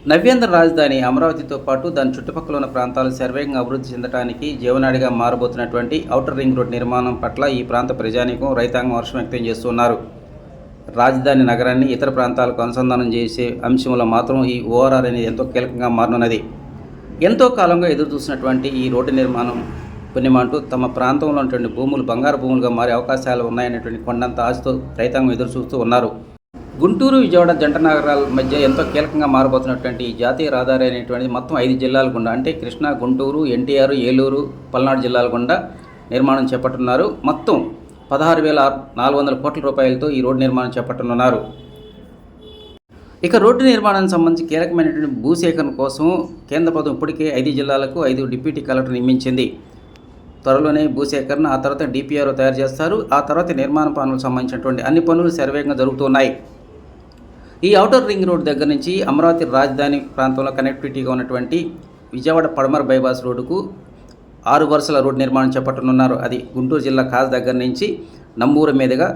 నవ్యాంధ్ర రాజధాని అమరావతితో పాటు దాని చుట్టుపక్కల ఉన్న ప్రాంతాలు శరవేగంగా అభివృద్ధి చెందడానికి జీవనాడిగా మారబోతున్నటువంటి ఔటర్ రింగ్ రోడ్ నిర్మాణం పట్ల ఈ ప్రాంత ప్రజానీకం రైతాంగం హర్షం వ్యక్తం చేస్తున్నారు. రాజధాని నగరాన్ని ఇతర ప్రాంతాలకు అనుసంధానం చేసే అంశంలో మాత్రం ఈ ఓఆర్ఆర్ అనేది ఎంతో కీలకంగా మారనున్నది. ఎంతో కాలంగా ఎదురు చూసినటువంటి ఈ రోడ్డు నిర్మాణం పుణ్యమంటూ తమ ప్రాంతంలో ఉన్నటువంటి భూములు బంగారు భూములుగా మారే అవకాశాలు ఉన్నాయనేటువంటి కొండంత ఆశతో రైతాంగం ఎదురు చూస్తూ ఉన్నారు. గుంటూరు విజయవాడ జంట నగరాల మధ్య ఎంతో కీలకంగా మారబోతున్నటువంటి ఈ జాతీయ రహదారి అనేటువంటిది మొత్తం 5 జిల్లాల గుండా అంటే కృష్ణా, గుంటూరు, ఎన్టీఆర్, ఏలూరు, పల్నాడు జిల్లాల గుండా నిర్మాణం చేపట్టనున్నారు. మొత్తం 16,400 కోట్ల రూపాయలతో ఈ రోడ్డు నిర్మాణం చేపట్టనున్నారు. ఇక రోడ్డు నిర్మాణానికి సంబంధించి కీలకమైనటువంటి భూసేకరణ కోసం కేంద్ర ప్రభుత్వం ఇప్పటికే 5 జిల్లాలకు 5 డిప్యూటీ కలెక్టర్ నియమించింది. త్వరలోనే భూసేకరణ, ఆ తర్వాత డిపిఆర్ తయారు చేస్తారు. ఆ తర్వాత నిర్మాణ పనులకు సంబంధించినటువంటి అన్ని పనులు శరవేగంగా జరుగుతున్నాయి. ఈ ఔటర్ రింగ్ రోడ్ దగ్గర నుంచి అమరావతి రాజధాని ప్రాంతంలో కనెక్టివిటీగా ఉన్నటువంటి విజయవాడ పడమర బైపాస్ రోడ్డుకు 6 వరుసల రోడ్డు నిర్మాణం చేపట్టనున్నారు. అది గుంటూరు జిల్లా కాజ్ దగ్గర నుంచి నంబూరు మీదుగా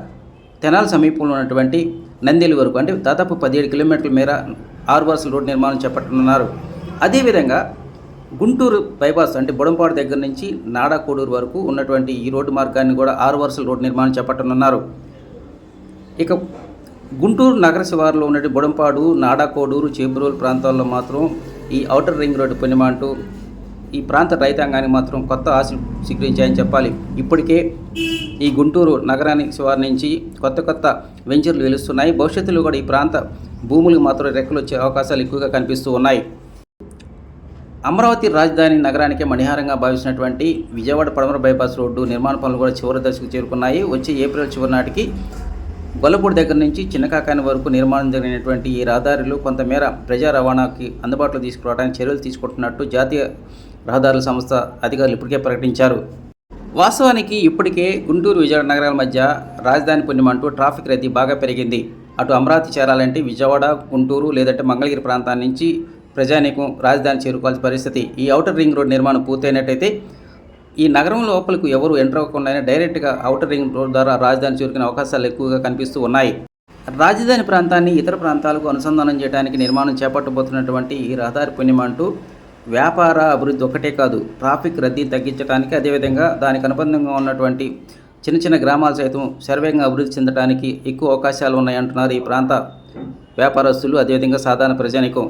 తెనాలి సమీపంలో ఉన్నటువంటి నందిలి వరకు అంటే దాదాపు 17 కిలోమీటర్ల మేర 6 వరుసల రోడ్డు నిర్మాణం చేపట్టనున్నారు. అదేవిధంగా గుంటూరు బైపాస్ అంటే బుడంపాడు దగ్గర నుంచి నాడా కోడూరు వరకు ఉన్నటువంటి ఈ రోడ్డు మార్గాన్ని కూడా 6 వరుసల రోడ్డు నిర్మాణం చేపట్టనున్నారు. ఇక గుంటూరు నగర శివారులో ఉన్నటువంటి బుడంపాడు, నాడా కోడూరు, చేబ్రోలు ప్రాంతాల్లో మాత్రం ఈ ఔటర్ రింగ్ రోడ్డు పుణ్యమంటూ ఈ ప్రాంత రైతాంగానికి మాత్రం కొత్త ఆశలు స్వీకరించాయని చెప్పాలి. ఇప్పటికే ఈ గుంటూరు నగరానికి శివారు నుంచి కొత్త వెంచర్లు వెలుస్తున్నాయి. భవిష్యత్తులో కూడా ఈ ప్రాంత భూములకు మాత్రం రెక్కలు వచ్చే అవకాశాలు ఎక్కువగా కనిపిస్తూ ఉన్నాయి. అమరావతి రాజధాని నగరానికే మణిహారంగా భావించినటువంటి విజయవాడ పడమర బైపాస్ రోడ్డు నిర్మాణ పనులు కూడా చివరి దశకు చేరుకున్నాయి. వచ్చే ఏప్రిల్ చివరి నాటికి గొల్లపూడి దగ్గర నుంచి చిన్నకాకాని వరకు నిర్మాణం జరిగినటువంటి ఈ రహదారులు కొంతమేర ప్రజా రవాణాకి అందుబాటులో తీసుకురావడానికి చర్యలు తీసుకుంటున్నట్టు జాతీయ రహదారుల సంస్థ అధికారులు ఇప్పటికే ప్రకటించారు. వాస్తవానికి ఇప్పటికే గుంటూరు విజయవాడ నగరాల మధ్య రాజధాని పుణ్యమంటూ ట్రాఫిక్ రద్దీ బాగా పెరిగింది. అటు అమరావతి చేరాలంటే విజయవాడ, గుంటూరు లేదంటే మంగళగిరి ప్రాంతాల నుంచి ప్రజానీకం రాజధాని చేరుకోవాల్సిన పరిస్థితి. ఈ ఔటర్ రింగ్ రోడ్ నిర్మాణం పూర్తయినట్టయితే ఈ నగరం లోపలకు ఎవరు ఎంటర్ అవ్వకుండా డైరెక్ట్గా ఔటర్ రింగ్ రోడ్ ద్వారా రాజధాని చేరుకునే అవకాశాలు ఎక్కువగా కనిపిస్తూ ఉన్నాయి. రాజధాని ప్రాంతాన్ని ఇతర ప్రాంతాలకు అనుసంధానం చేయడానికి నిర్మాణం చేపట్టబోతున్నటువంటి ఈ రహదారి పుణ్యమంటూ వ్యాపార అభివృద్ధి ఒక్కటే కాదు, ట్రాఫిక్ రద్దీ తగ్గించడానికి, అదేవిధంగా దానికి అనుబంధంగా ఉన్నటువంటి చిన్న గ్రామాలు సైతం శరవేగంగా అభివృద్ధి చెందడానికి ఎక్కువ అవకాశాలు ఉన్నాయంటున్నారు ఈ ప్రాంత వ్యాపారస్తులు, అదేవిధంగా సాధారణ ప్రజానీకం.